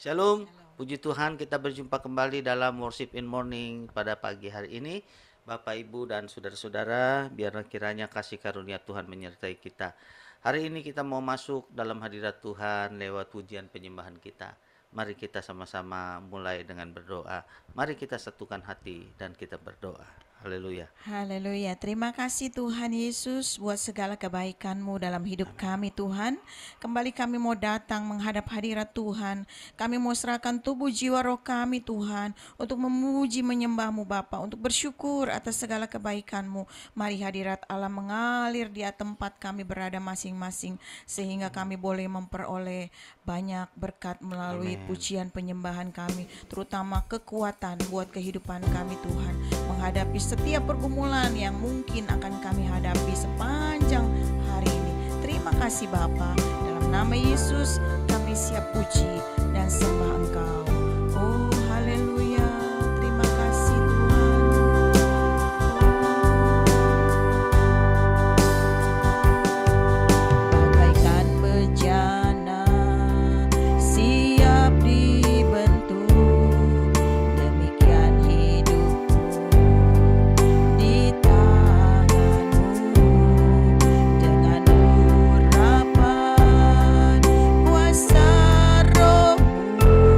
Shalom, puji Tuhan kita berjumpa kembali dalam Worship in Morning pada pagi hari ini. Bapak, Ibu, dan saudara-saudara, biarlah kiranya kasih karunia Tuhan menyertai kita. Hari ini kita mau masuk dalam hadirat Tuhan lewat pujian penyembahan kita. Mari kita sama-sama mulai dengan berdoa. Mari kita satukan hati dan kita berdoa. Haleluya. Haleluya, terima kasih Tuhan Yesus buat segala kebaikan-Mu dalam hidup kami Tuhan. Kembali kami mau datang menghadap hadirat Tuhan. Kami mau serahkan tubuh jiwa roh kami Tuhan untuk memuji menyembah-Mu Bapa, untuk bersyukur atas segala kebaikan-Mu. Mari hadirat Allah mengalir di tempat kami berada masing-masing, sehingga kami boleh memperoleh banyak berkat melalui Amin. pujian penyembahan kami, terutama kekuatan buat kehidupan kami Tuhan, menghadapi setiap pergumulan yang mungkin akan kami hadapi sepanjang hari ini. Terima kasih Bapa, dalam nama Yesus kami siap puji dan sembah Engkau. Oh haleluya, terima kasih Tuhan. Bagaikan bejana siap dibentuk, demikian hidupku di tangan-Mu. Dengan urapan kuasa Roh-Mu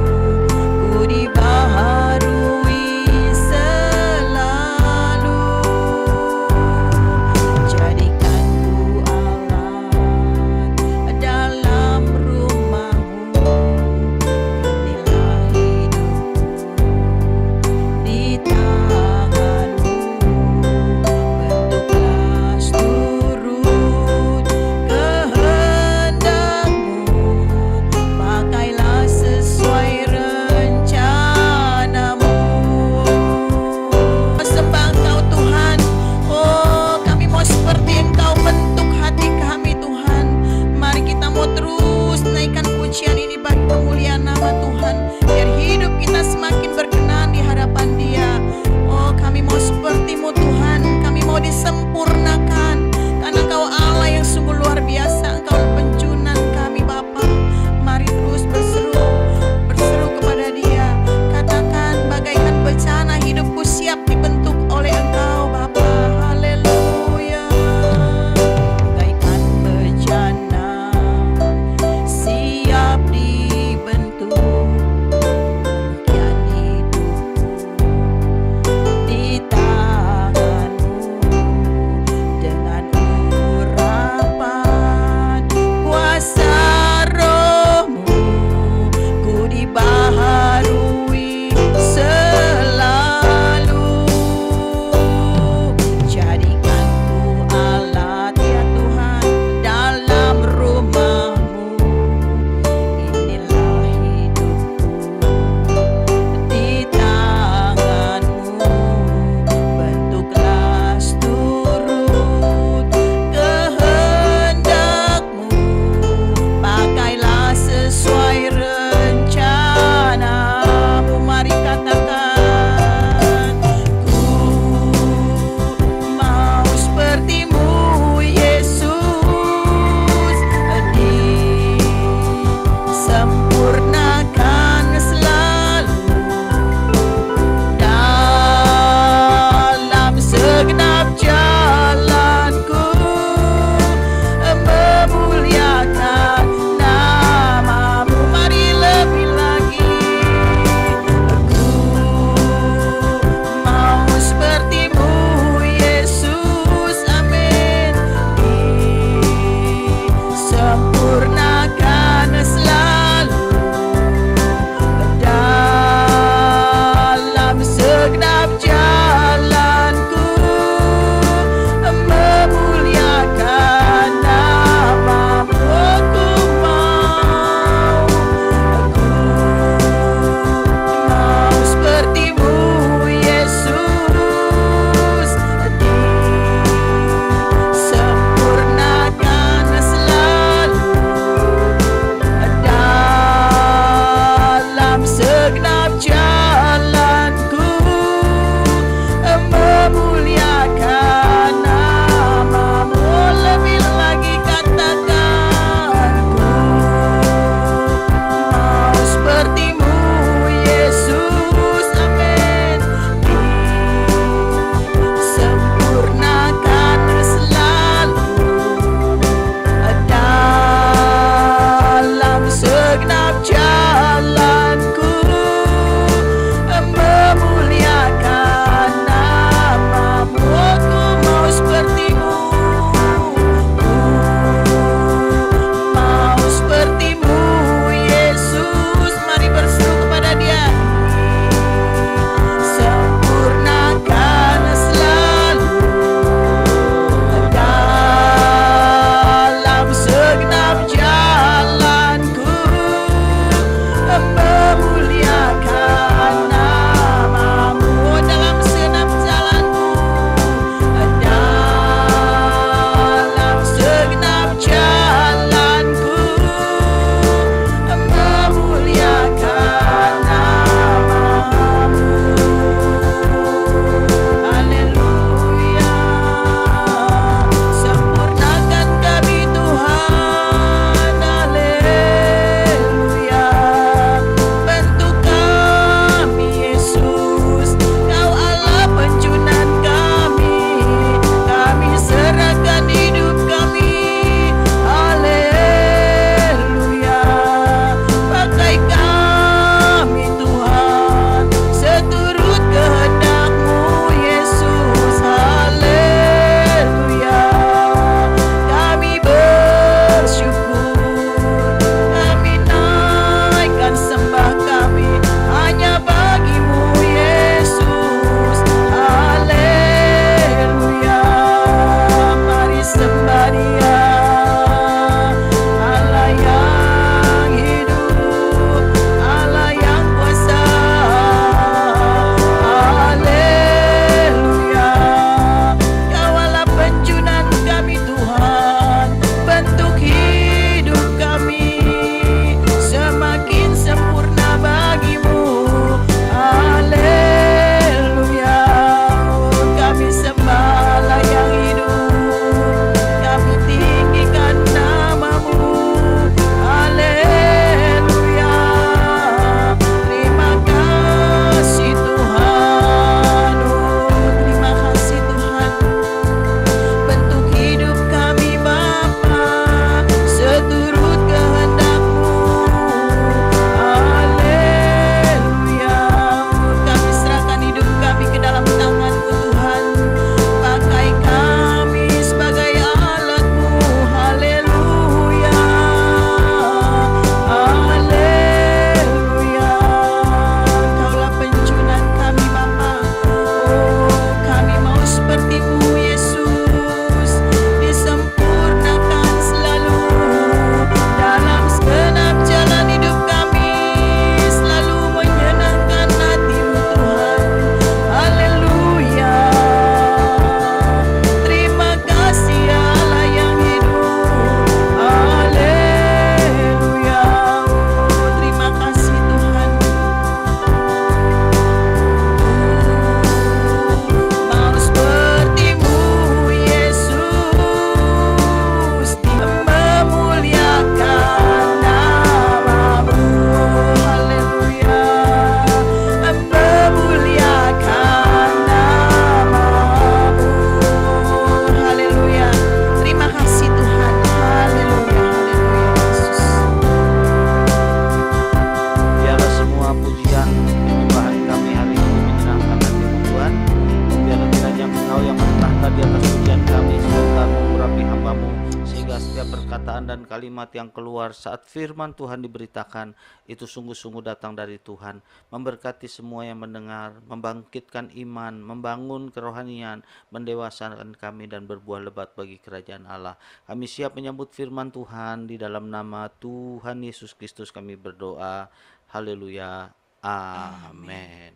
dan kalimat yang keluar saat firman Tuhan diberitakan itu sungguh-sungguh datang dari Tuhan, memberkati semua yang mendengar, membangkitkan iman, membangun kerohanian, mendewasakan kami dan berbuah lebat bagi kerajaan Allah. Kami siap menyambut firman Tuhan, di dalam nama Tuhan Yesus Kristus kami berdoa. Haleluya. Amin. Amin.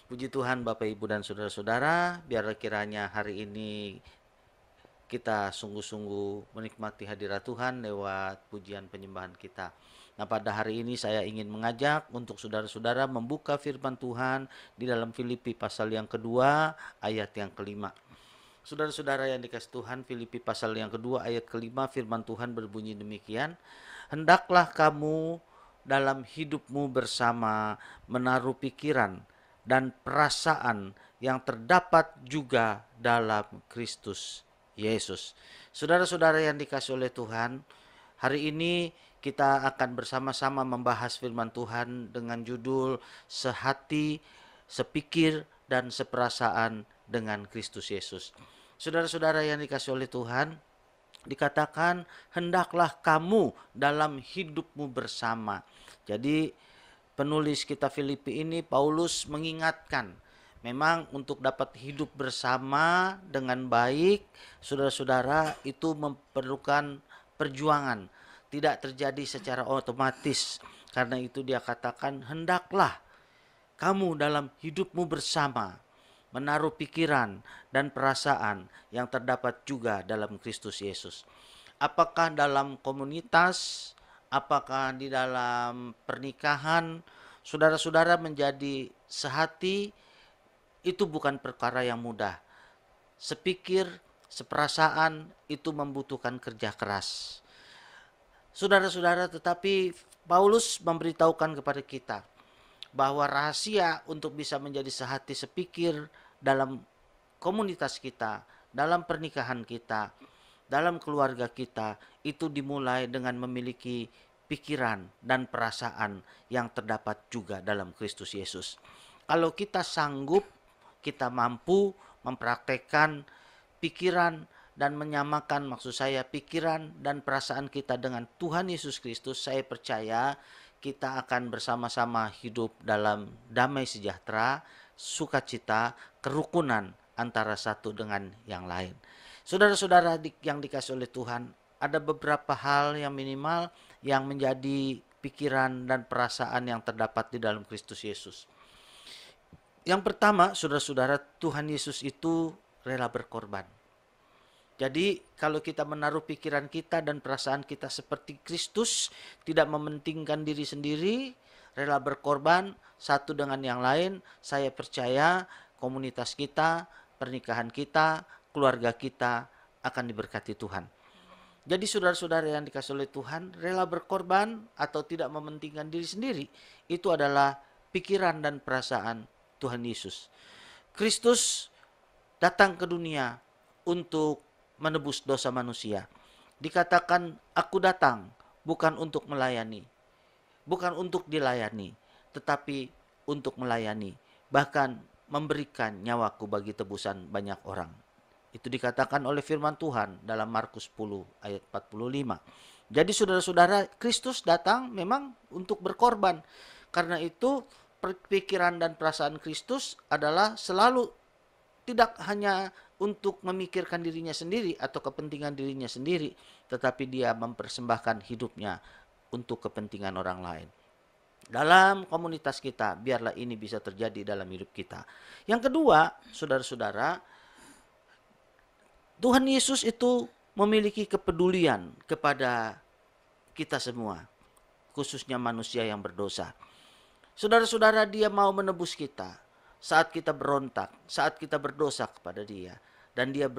Puji Tuhan Bapak Ibu dan Saudara-saudara, biarlah kiranya hari ini kita sungguh-sungguh menikmati hadirat Tuhan lewat pujian penyembahan kita. Nah, pada hari ini saya ingin mengajak untuk saudara-saudara membuka firman Tuhan di dalam Filipi pasal yang kedua ayat yang kelima. Saudara-saudara yang dikasih Tuhan, Filipi pasal yang kedua ayat kelima, firman Tuhan berbunyi demikian. Hendaklah kamu dalam hidupmu bersama menaruh pikiran dan perasaan yang terdapat juga dalam Kristus Yesus. Saudara-saudara yang dikasih oleh Tuhan, hari ini kita akan bersama-sama membahas firman Tuhan dengan judul Sehati, Sepikir, dan Seperasaan dengan Kristus Yesus. Saudara-saudara yang dikasih oleh Tuhan, dikatakan hendaklah kamu dalam hidupmu bersama. Jadi penulis kitab Filipi ini, Paulus mengingatkan, memang untuk dapat hidup bersama dengan baik, saudara-saudara, itu memerlukan perjuangan. Tidak terjadi secara otomatis. Karena itu dia katakan, hendaklah kamu dalam hidupmu bersama menaruh pikiran dan perasaan yang terdapat juga dalam Kristus Yesus. Apakah dalam komunitas, apakah di dalam pernikahan, saudara-saudara menjadi sehati, itu bukan perkara yang mudah. Sepikir, seperasaan itu membutuhkan kerja keras. Saudara-saudara, tetapi Paulus memberitahukan kepada kita bahwa rahasia untuk bisa menjadi sehati sepikir dalam komunitas kita, dalam pernikahan kita, dalam keluarga kita, itu dimulai dengan memiliki pikiran dan perasaan yang terdapat juga dalam Kristus Yesus. Kalau kita sanggup, kita mampu mempraktekkan pikiran dan menyamakan, maksud saya pikiran dan perasaan kita dengan Tuhan Yesus Kristus, saya percaya kita akan bersama-sama hidup dalam damai sejahtera, sukacita, kerukunan antara satu dengan yang lain. Saudara-saudara yang dikasih oleh Tuhan, ada beberapa hal yang minimal yang menjadi pikiran dan perasaan yang terdapat di dalam Kristus Yesus. Yang pertama, saudara-saudara, Tuhan Yesus itu rela berkorban. Jadi kalau kita menaruh pikiran kita dan perasaan kita seperti Kristus, tidak mementingkan diri sendiri, rela berkorban satu dengan yang lain, saya percaya komunitas kita, pernikahan kita, keluarga kita akan diberkati Tuhan. Jadi saudara-saudara yang dikasih oleh Tuhan, rela berkorban atau tidak mementingkan diri sendiri, itu adalah pikiran dan perasaan Tuhan Yesus. Kristus datang ke dunia untuk menebus dosa manusia. Dikatakan, aku datang bukan untuk melayani, bukan untuk dilayani, tetapi untuk melayani, bahkan memberikan nyawaku bagi tebusan banyak orang. Itu dikatakan oleh firman Tuhan dalam Markus 10 ayat 45. Jadi saudara-saudara, Kristus datang memang untuk berkorban. Karena itu pikiran dan perasaan Kristus adalah selalu tidak hanya untuk memikirkan dirinya sendiri atau kepentingan dirinya sendiri, tetapi dia mempersembahkan hidupnya untuk kepentingan orang lain. Dalam komunitas kita, biarlah ini bisa terjadi dalam hidup kita. Yang kedua, saudara-saudara, Tuhan Yesus itu memiliki kepedulian kepada kita semua, khususnya manusia yang berdosa. Saudara-saudara, dia mau menebus kita saat kita berontak, saat kita berdosa kepada dia. Dan dia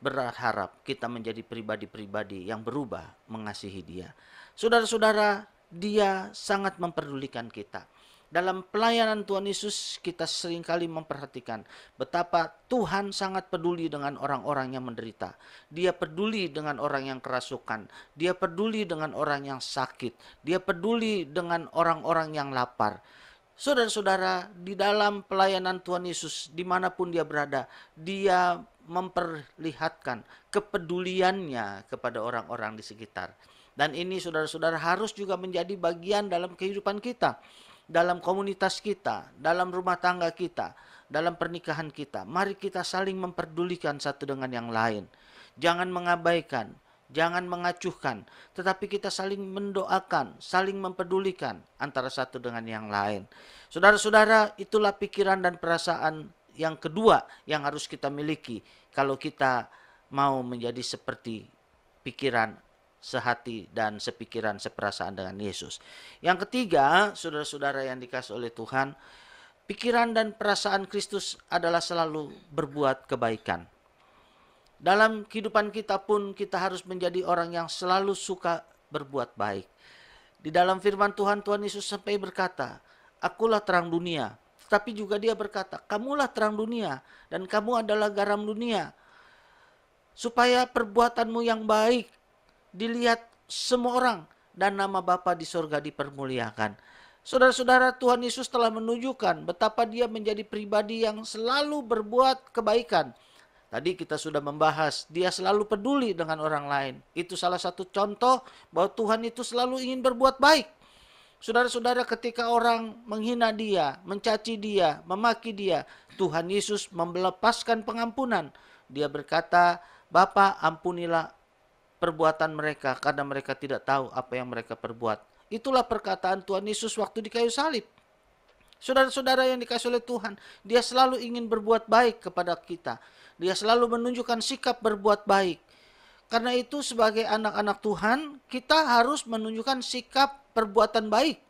berharap kita menjadi pribadi-pribadi yang berubah mengasihi dia. Saudara-saudara, dia sangat memperdulikan kita. Dalam pelayanan Tuhan Yesus, kita seringkali memperhatikan betapa Tuhan sangat peduli dengan orang-orang yang menderita. Dia peduli dengan orang yang kerasukan. Dia peduli dengan orang yang sakit. Dia peduli dengan orang-orang yang lapar. Saudara-saudara, di dalam pelayanan Tuhan Yesus, dimanapun dia berada, dia memperlihatkan kepeduliannya kepada orang-orang di sekitar. Dan ini saudara-saudara harus juga menjadi bagian dalam kehidupan kita, dalam komunitas kita, dalam rumah tangga kita, dalam pernikahan kita. Mari kita saling memperdulikan satu dengan yang lain. Jangan mengabaikan, jangan mengacuhkan, tetapi kita saling mendoakan, saling mempedulikan antara satu dengan yang lain. Saudara-saudara, itulah pikiran dan perasaan yang kedua yang harus kita miliki kalau kita mau menjadi seperti pikiran, sehati, dan sepikiran, seperasaan dengan Yesus. Yang ketiga, saudara-saudara yang dikasihi oleh Tuhan, pikiran dan perasaan Kristus adalah selalu berbuat kebaikan. Dalam kehidupan kita pun kita harus menjadi orang yang selalu suka berbuat baik. Di dalam firman Tuhan, Tuhan Yesus sampai berkata, "Akulah terang dunia." Tetapi juga dia berkata, "Kamulah terang dunia dan kamu adalah garam dunia." Supaya perbuatanmu yang baik dilihat semua orang dan nama Bapa di sorga dipermuliakan. Saudara-saudara, Tuhan Yesus telah menunjukkan betapa dia menjadi pribadi yang selalu berbuat kebaikan. Tadi kita sudah membahas, dia selalu peduli dengan orang lain. Itu salah satu contoh bahwa Tuhan itu selalu ingin berbuat baik. Saudara-saudara, ketika orang menghina dia, mencaci dia, memaki dia, Tuhan Yesus melepaskan pengampunan. Dia berkata, "Bapa, ampunilah perbuatan mereka karena mereka tidak tahu apa yang mereka perbuat." Itulah perkataan Tuhan Yesus waktu di kayu salib. Saudara-saudara yang dikasihi oleh Tuhan, dia selalu ingin berbuat baik kepada kita. Dia selalu menunjukkan sikap berbuat baik. Karena itu sebagai anak-anak Tuhan, kita harus menunjukkan sikap perbuatan baik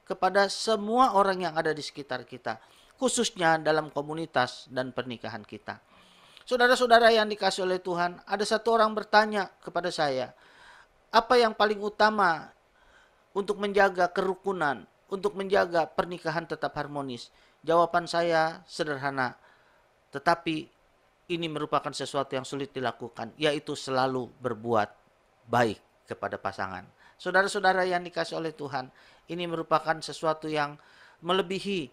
kepada semua orang yang ada di sekitar kita, khususnya dalam komunitas dan pernikahan kita. Saudara-saudara yang dikasihi oleh Tuhan, ada satu orang bertanya kepada saya, apa yang paling utama untuk menjaga kerukunan, untuk menjaga pernikahan tetap harmonis? Jawaban saya sederhana, tetapi ini merupakan sesuatu yang sulit dilakukan, yaitu selalu berbuat baik kepada pasangan. Saudara-saudara yang dikasihi oleh Tuhan, ini merupakan sesuatu yang melebihi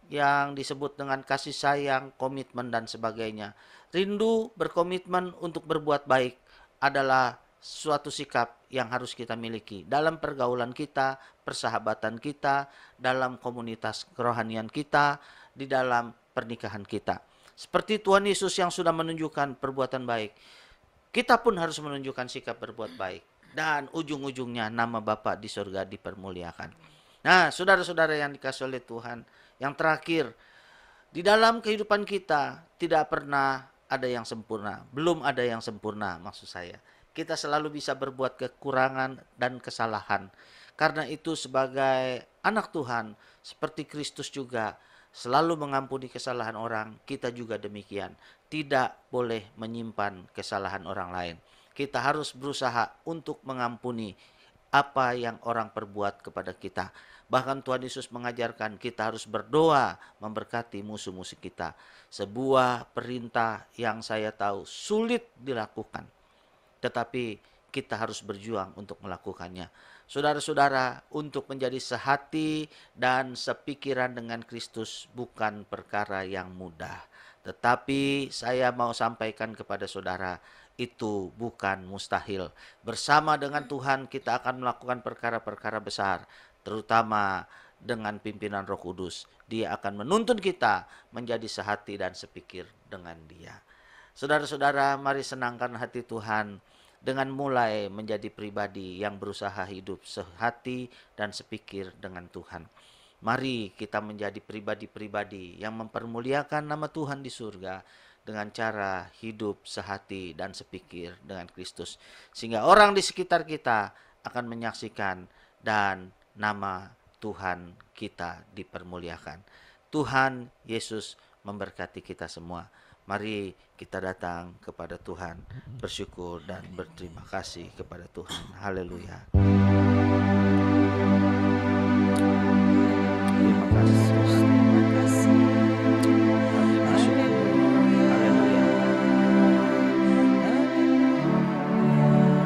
yang disebut dengan kasih sayang, komitmen, dan sebagainya. Rindu berkomitmen untuk berbuat baik adalah suatu sikap yang harus kita miliki dalam pergaulan kita, persahabatan kita, dalam komunitas kerohanian kita, di dalam pernikahan kita. Seperti Tuhan Yesus yang sudah menunjukkan perbuatan baik, kita pun harus menunjukkan sikap berbuat baik. Dan ujung-ujungnya nama Bapa di surga dipermuliakan. Nah, saudara-saudara yang dikasihi oleh Tuhan, yang terakhir, di dalam kehidupan kita tidak pernah ada yang sempurna. Belum ada yang sempurna maksud saya. Kita selalu bisa berbuat kekurangan dan kesalahan. Karena itu sebagai anak Tuhan, seperti Kristus juga selalu mengampuni kesalahan orang, kita juga demikian. Tidak boleh menyimpan kesalahan orang lain. Kita harus berusaha untuk mengampuni apa yang orang perbuat kepada kita. Bahkan Tuhan Yesus mengajarkan kita harus berdoa memberkati musuh-musuh kita. Sebuah perintah yang saya tahu sulit dilakukan, tetapi kita harus berjuang untuk melakukannya. Saudara-saudara, untuk menjadi sehati dan sepikiran dengan Kristus bukan perkara yang mudah. Tetapi saya mau sampaikan kepada saudara, itu bukan mustahil. Bersama dengan Tuhan kita akan melakukan perkara-perkara besar, terutama dengan pimpinan Roh Kudus. Dia akan menuntun kita menjadi sehati dan sepikir dengan Dia. Saudara-saudara, mari senangkan hati Tuhan dengan mulai menjadi pribadi yang berusaha hidup sehati dan sepikir dengan Tuhan. Mari kita menjadi pribadi-pribadi yang mempermuliakan nama Tuhan di surga dengan cara hidup sehati dan sepikir dengan Kristus. Sehingga orang di sekitar kita akan menyaksikan dan nama Tuhan kita dipermuliakan. Tuhan Yesus memberkati kita semua. Mari kita datang kepada Tuhan, bersyukur dan berterima kasih kepada Tuhan. Haleluya. Terima kasih. Terima kasih. Kami bersyukur. Haleluya. Terima kasih. Terima kasih Tuhan atas firman-Mu.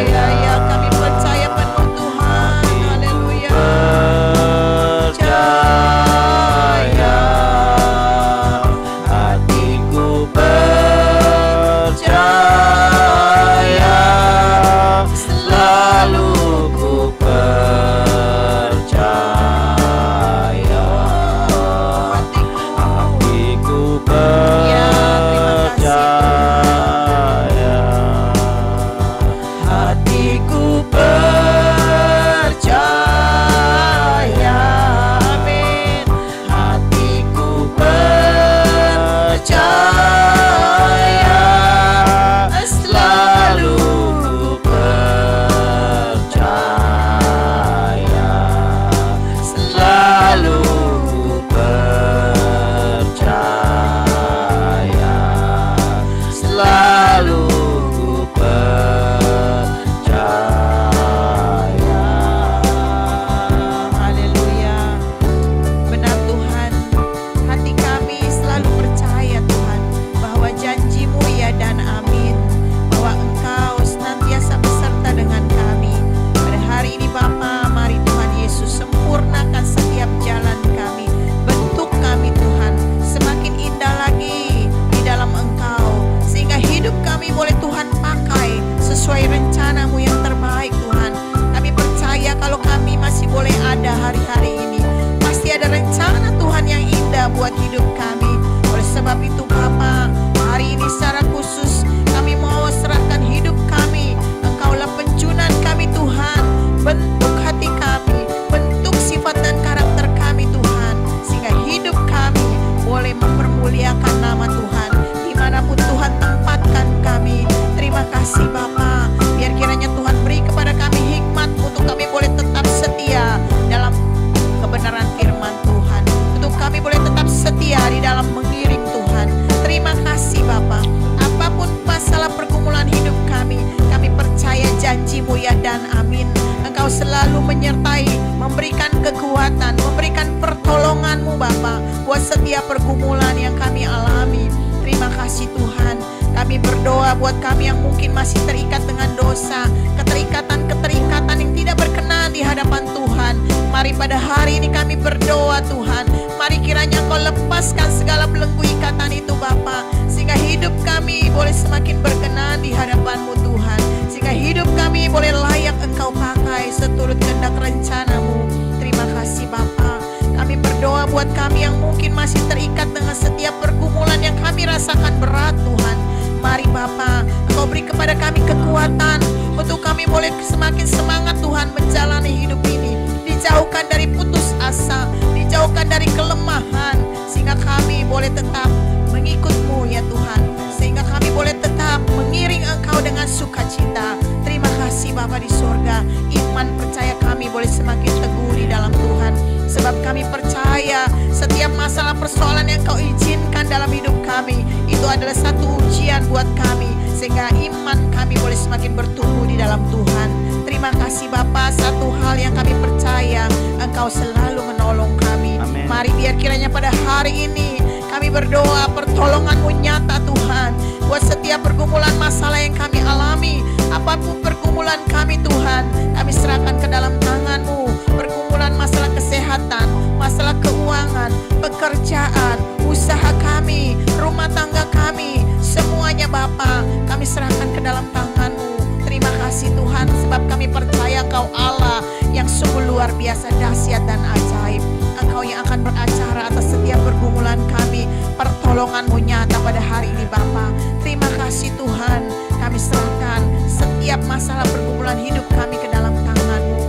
Ya, ya, kami percaya penuh Tuhan. Haleluya. Percaya, hatiku percaya, selalu ku percaya. Hatiku percaya, hatiku percaya, amin. Hatiku percaya, selalu ku percaya, selalu ku percaya, selalu ku percaya. Haleluya. Benar Tuhan, hati kami selalu percaya Tuhan bahwa janji-Mu ya dan amin, bahwa Engkau senantiasa beserta dengan kami. Pada hari ini Bapa, mari Tuhan Yesus sempurnakan setiap jalan kami, bentuk kami Tuhan semakin indah lagi di dalam Engkau, sehingga hidup kami boleh Tuhan pakai sesuai rencana-Mu yang terbaik Tuhan. Kami percaya kalau kami masih boleh ada hari-hari ini, pasti ada rencana Tuhan yang indah buat hidup kami. Oleh sebab itu Bapa, hari ini secara khusus kami mau serahkan hidup kami. Engkaulah penjunan kami Tuhan. Bentuk hati kami, bentuk sifat dan karakter kami Tuhan, sehingga hidup kami boleh mempermuliakan nama Tuhan dimanapun Tuhan tempatkan kami. Terima kasih Bapa, biar kiranya Tuhan beri kepada kami hikmat untuk kami boleh tetap setia dalam kebenaran firman Tuhan, untuk kami boleh tetap setia di dalam mengiring Tuhan. Terima kasih Bapa. Apapun masalah pergumulan hidup kami percaya janji-Mu ya dan amin. Engkau selalu menyertai, memberikan kekuatan, memberikan pertolongan-Mu Bapa buat setiap pergumulan yang kami alami. Terima kasih Tuhan. Kami berdoa buat kami yang mungkin masih terikat dengan dosa, keterikatan-keterikatan yang tidak berkenan di hadapan Tuhan. Mari pada hari ini kami berdoa Tuhan, mari kiranya Engkau lepaskan segala belenggu ikatan itu Bapa, sehingga hidup kami boleh semakin berkenan di hadapan-Mu Tuhan, sehingga hidup kami boleh layak Engkau pakai seturut kehendak rencana-Mu. Terima kasih Bapa. Kami berdoa buat kami yang mungkin masih terikat dengan setiap pergumulan yang kami rasakan berat Tuhan. Mari Bapa, Engkau beri kepada kami kekuatan untuk kami boleh semakin semangat Tuhan menjalani hidup ini. Dijauhkan dari putus asa, dijauhkan dari kelemahan, sehingga kami boleh tetap mengikut-Mu ya Tuhan, sehingga kami boleh tetap mengiring Engkau dengan sukacita. Terima kasih Bapa di surga. Iman percaya kami boleh semakin teguh di dalam Tuhan, sebab kami percaya setiap masalah persoalan yang Kau izinkan dalam hidup kami itu adalah satu ujian buat kami, sehingga iman kami boleh semakin bertumbuh di dalam Tuhan. Terima kasih Bapa. Satu hal yang kami percaya, Engkau selalu menolong kami. Amin. Mari biar kiranya pada hari ini kami berdoa pertolongan-Mu nyata Tuhan buat setiap pergumulan masalah yang kami alami. Apapun pergumulan kami Tuhan, kami serahkan ke dalam tangan-Mu. Pergumulan masalah kesehatan, masalah keuangan, pekerjaan, usaha kami, rumah tangga kami, semuanya Bapa, kami serahkan ke dalam tangan-Mu. Terima kasih Tuhan, sebab kami percaya Engkau Allah yang sungguh luar biasa, dahsyat dan ajaib. Engkau yang akan beracara atas setiap pergumulan kami. Pertolongan-Mu nyata pada hari ini Bapa. Terima kasih Tuhan, kami serahkan setiap masalah pergumulan hidup kami ke dalam tangan-Mu.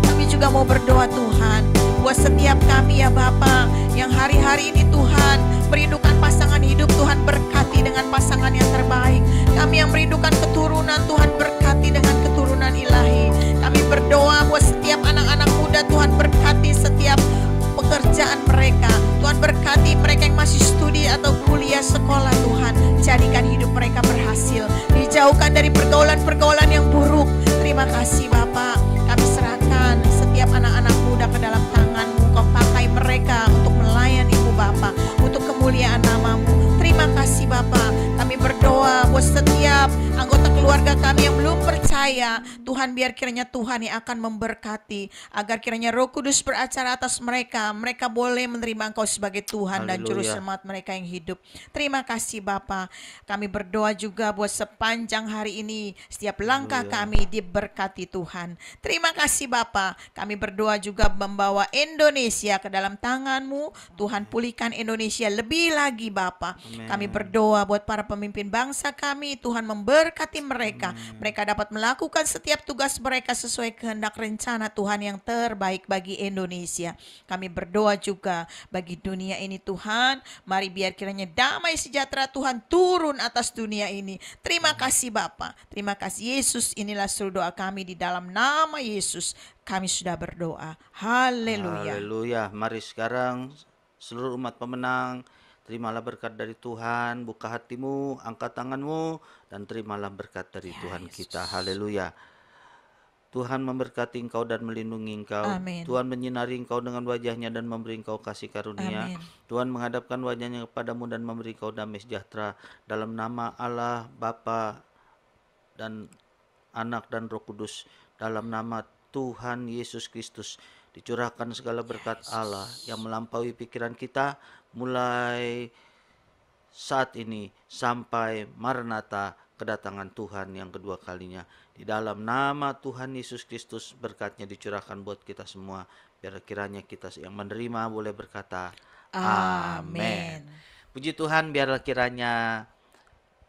Kami juga mau berdoa Tuhan buat setiap kami ya Bapa, yang hari-hari ini Tuhan merindukan pasangan hidup. Tuhan berkati dengan pasangan yang terbaik. Kami yang merindukan keturunan, Tuhan berkati dengan keturunan ilahi. Kami berdoa buat setiap anak-anak muda, Tuhan berkati setiap pekerjaan mereka. Tuhan berkati mereka yang masih studi atau kuliah sekolah Tuhan. Jadikan hidup mereka berhasil, dijauhkan dari pergaulan-pergaulan yang buruk. Terima kasih Bapa. Kami serahkan setiap anak-anak muda ke dalam tangan-Mu. Kau pakai mereka untuk melayani-Mu Bapa, untuk kemuliaan nama-Mu. Terima kasih Bapa. Kami berdoa buat setiap anggota keluarga kami yang belum percaya, Tuhan biar kiranya Tuhan yang akan memberkati, agar kiranya Roh Kudus beracara atas mereka, mereka boleh menerima Engkau sebagai Tuhan dan Juru Haleluya. Selamat mereka yang hidup. Terima kasih Bapa. Kami berdoa juga buat sepanjang hari ini, setiap langkah Haleluya. kami diberkati Tuhan. Terima kasih Bapa. Kami berdoa juga membawa Indonesia ke dalam tangan-Mu. Tuhan pulihkan Indonesia lebih lagi Bapa. Kami Amin. berdoa buat para pemimpin bangsa kami, Tuhan memberkati mereka. Mereka dapat melakukan setiap tugas mereka sesuai kehendak rencana Tuhan yang terbaik bagi Indonesia. Kami berdoa juga bagi dunia ini Tuhan. Mari biar kiranya damai sejahtera Tuhan turun atas dunia ini. Terima kasih Bapa. Terima kasih Yesus. Inilah seluruh doa kami di dalam nama Yesus. Kami sudah berdoa. Haleluya. Haleluya. Mari sekarang seluruh umat pemenang, terimalah berkat dari Tuhan, buka hatimu, angkat tanganmu, dan terimalah berkat dari Tuhan kita. Haleluya. Tuhan memberkati engkau dan melindungi engkau. Amin. Tuhan menyinari engkau dengan wajahnya dan memberi engkau kasih karunia. Amin. Tuhan menghadapkan wajahnya kepadamu dan memberi engkau damai sejahtera. Dalam nama Allah, Bapa dan Anak dan Roh Kudus, dalam nama Tuhan Yesus Kristus, dicurahkan segala berkat Allah yang melampaui pikiran kita, mulai saat ini sampai Maranatha, kedatangan Tuhan yang kedua kalinya. Di dalam nama Tuhan Yesus Kristus, berkatnya dicurahkan buat kita semua. Biar kiranya kita yang menerima boleh berkata, Amin. amin. Puji Tuhan, biarlah kiranya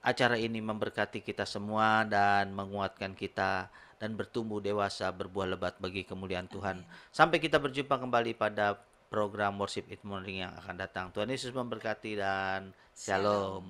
acara ini memberkati kita semua dan menguatkan kita dan bertumbuh dewasa, berbuah lebat bagi kemuliaan Tuhan. Sampai kita berjumpa kembali pada program Worship It Morning yang akan datang. Tuhan Yesus memberkati dan shalom.